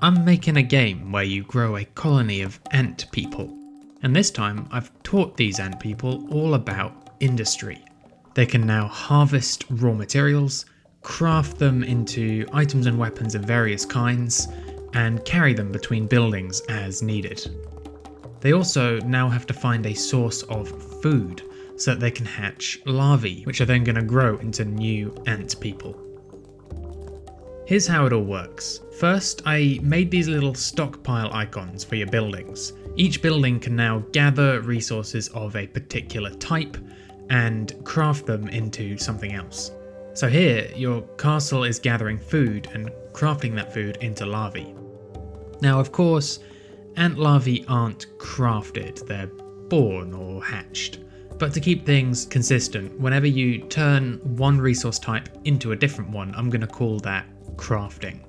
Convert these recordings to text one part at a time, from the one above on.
I'm making a game where you grow a colony of ant people, and this time I've taught these ant people all about industry. They can now harvest raw materials, craft them into items and weapons of various kinds, and carry them between buildings as needed. They also now have to find a source of food so that they can hatch larvae, which are then going to grow into new ant people. Here's how it all works. First, I made these little stockpile icons for your buildings. Each building can now gather resources of a particular type and craft them into something else. So here, your castle is gathering food and crafting that food into larvae. Now, of course, ant larvae aren't crafted, they're born or hatched. But to keep things consistent, whenever you turn one resource type into a different one, I'm going to call that crafting.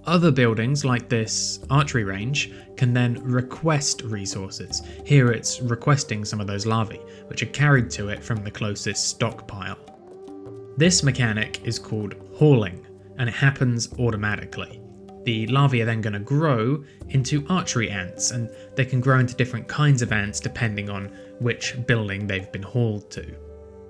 Other buildings, like this archery range, can then request resources. Here it's requesting some of those larvae, which are carried to it from the closest stockpile. This mechanic is called hauling, and it happens automatically. The larvae are then going to grow into archery ants, and they can grow into different kinds of ants depending on which building they've been hauled to.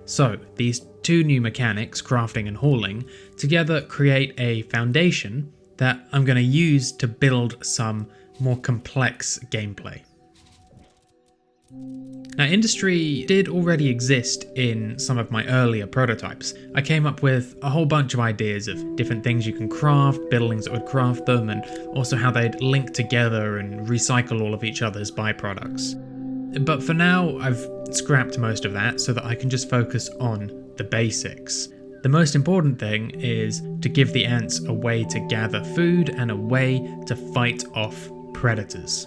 So these two new mechanics, crafting and hauling, together create a foundation that I'm going to use to build some more complex gameplay. Now, industry did already exist in some of my earlier prototypes. I came up with a whole bunch of ideas of different things you can craft, buildings that would craft them, and also how they'd link together and recycle all of each other's byproducts. But for now, I've scrapped most of that so that I can just focus on the basics. The most important thing is to give the ants a way to gather food and a way to fight off predators.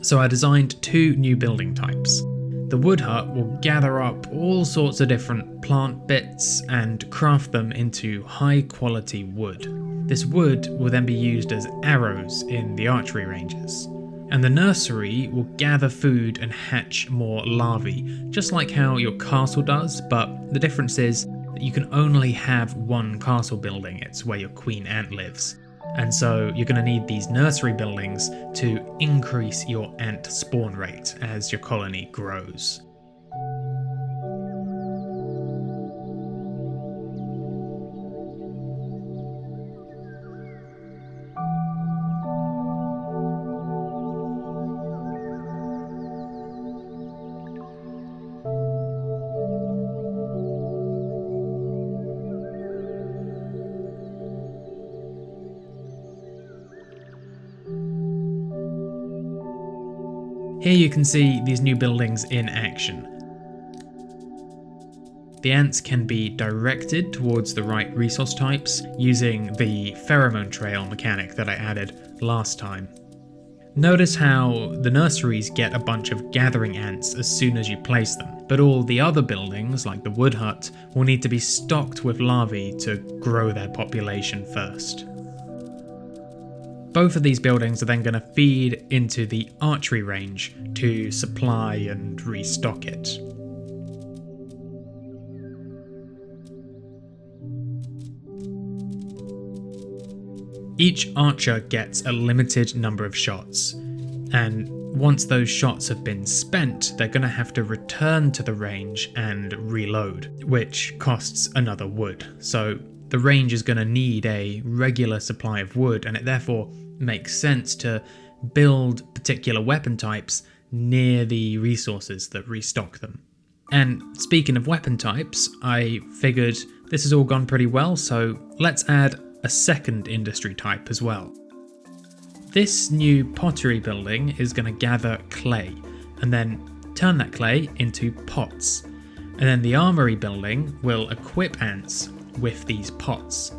So I designed two new building types. The wood hut will gather up all sorts of different plant bits and craft them into high quality wood. This wood will then be used as arrows in the archery ranges. And the nursery will gather food and hatch more larvae, just like how your castle does, but the difference is that you can only have one castle building. It's where your queen ant lives. And so you're going to need these nursery buildings to increase your ant spawn rate as your colony grows. Here you can see these new buildings in action. The ants can be directed towards the right resource types using the pheromone trail mechanic that I added last time. Notice how the nurseries get a bunch of gathering ants as soon as you place them, but all the other buildings, like the wood hut, will need to be stocked with larvae to grow their population first. Both of these buildings are then going to feed into the archery range to supply and restock it. Each archer gets a limited number of shots, and once those shots have been spent, they're going to have to return to the range and reload, which costs another wood. So the range is going to need a regular supply of wood, and it therefore makes sense to build particular weapon types near the resources that restock them. And speaking of weapon types, I figured this has all gone pretty well, so let's add a second industry type as well. This new pottery building is going to gather clay and then turn that clay into pots. And then the armory building will equip ants with these pots.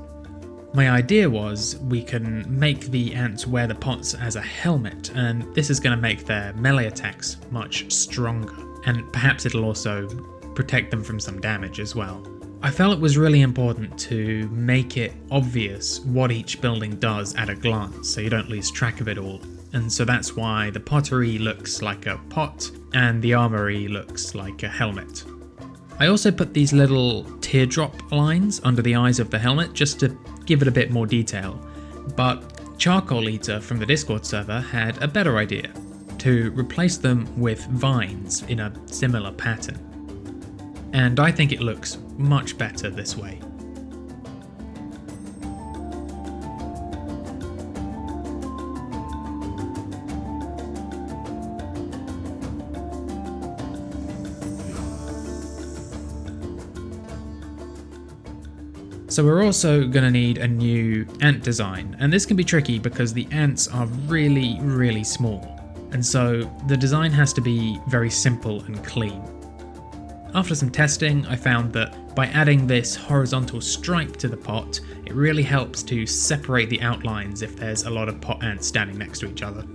My idea was we can make the ants wear the pots as a helmet, and this is going to make their melee attacks much stronger, and perhaps it'll also protect them from some damage as well. I felt it was really important to make it obvious what each building does at a glance, so you don't lose track of it all. And so that's why the pottery looks like a pot, and the armory looks like a helmet. I also put these little teardrop lines under the eyes of the helmet just to give it a bit more detail, but Charcoal Eater from the Discord server had a better idea, to replace them with vines in a similar pattern. And I think it looks much better this way. So we're also going to need a new ant design, and this can be tricky because the ants are really small, and so the design has to be very simple and clean. After some testing, I found that by adding this horizontal stripe to the pot, it really helps to separate the outlines if there's a lot of pot ants standing next to each other.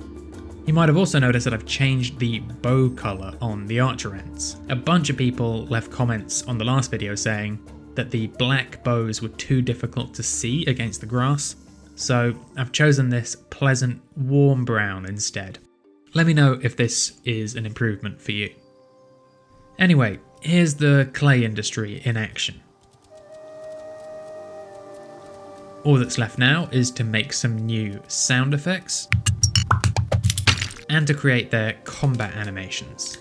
You might have also noticed that I've changed the bow colour on the archer ants. A bunch of people left comments on the last video saying that the black bows were too difficult to see against the grass, so I've chosen this pleasant warm brown instead. Let me know if this is an improvement for you. Anyway, here's the clay industry in action. All that's left now is to make some new sound effects and to create their combat animations.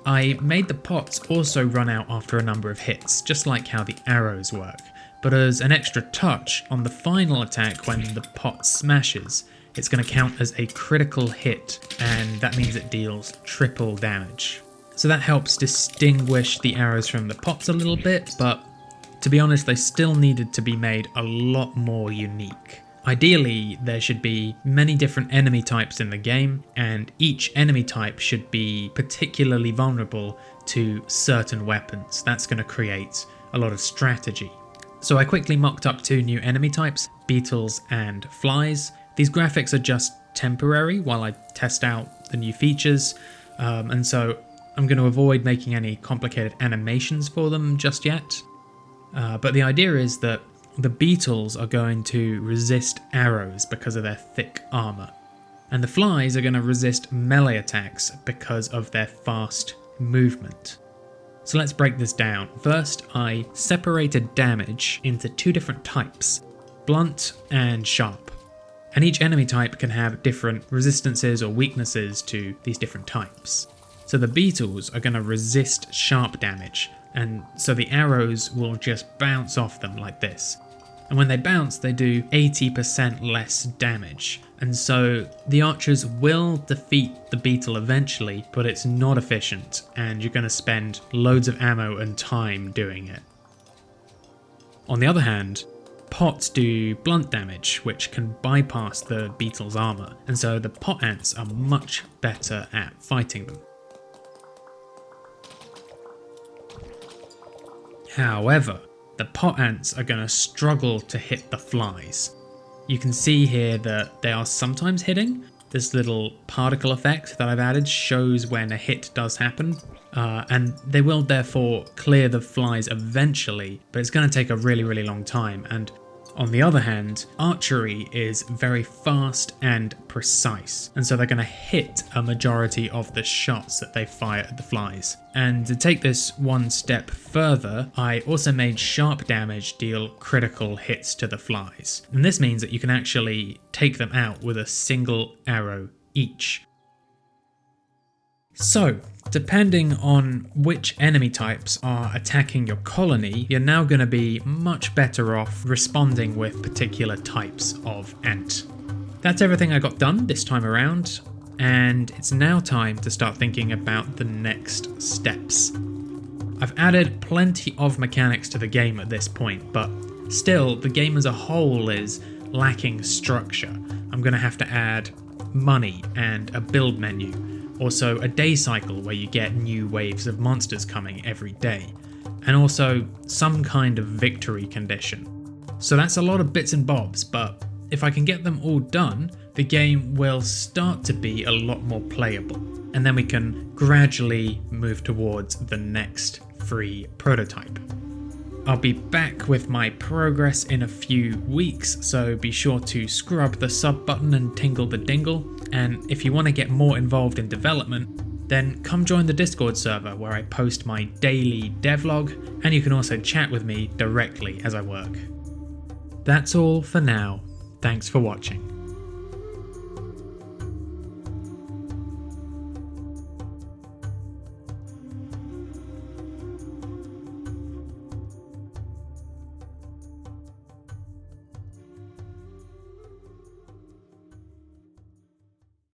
I made the pots also run out after a number of hits, just like how the arrows work, but as an extra touch, on the final attack when the pot smashes, it's going to count as a critical hit, and that means it deals triple damage. So that helps distinguish the arrows from the pots a little bit, but to be honest, they still needed to be made a lot more unique. Ideally, there should be many different enemy types in the game, and each enemy type should be particularly vulnerable to certain weapons. That's going to create a lot of strategy. So I quickly mocked up 2 new enemy types, beetles and flies. These graphics are just temporary while I test out the new features, and so I'm going to avoid making any complicated animations for them just yet. But the idea is that the beetles are going to resist arrows because of their thick armor, and the flies are going to resist melee attacks because of their fast movement. So let's break this down. First, I separated damage into 2 different types, blunt and sharp. And each enemy type can have different resistances or weaknesses to these different types. So the beetles are going to resist sharp damage, and so the arrows will just bounce off them like this. And when they bounce, they do 80% less damage. And so the archers will defeat the beetle eventually, but it's not efficient, and you're going to spend loads of ammo and time doing it. On the other hand, pots do blunt damage, which can bypass the beetle's armor, and so the pot ants are much better at fighting them. However, the pot ants are going to struggle to hit the flies. You can see here that they are sometimes hitting. This little particle effect that I've added shows when a hit does happen, and they will therefore clear the flies eventually, but it's going to take a really long time. And on the other hand, archery is very fast and precise, and so they're going to hit a majority of the shots that they fire at the flies. And to take this one step further, I also made sharp damage deal critical hits to the flies. And this means that you can actually take them out with a single arrow each. So, depending on which enemy types are attacking your colony, you're now going to be much better off responding with particular types of ant. That's everything I got done this time around, and it's now time to start thinking about the next steps. I've added plenty of mechanics to the game at this point, but still, the game as a whole is lacking structure. I'm going to have to add money and a build menu. Also a day cycle where you get new waves of monsters coming every day, and also some kind of victory condition. So that's a lot of bits and bobs, but if I can get them all done, the game will start to be a lot more playable, and then we can gradually move towards the next free prototype. I'll be back with my progress in a few weeks, so be sure to scrub the sub button and tingle the dingle. And if you want to get more involved in development, then come join the Discord server where I post my daily devlog, and you can also chat with me directly as I work. That's all for now. Thanks for watching.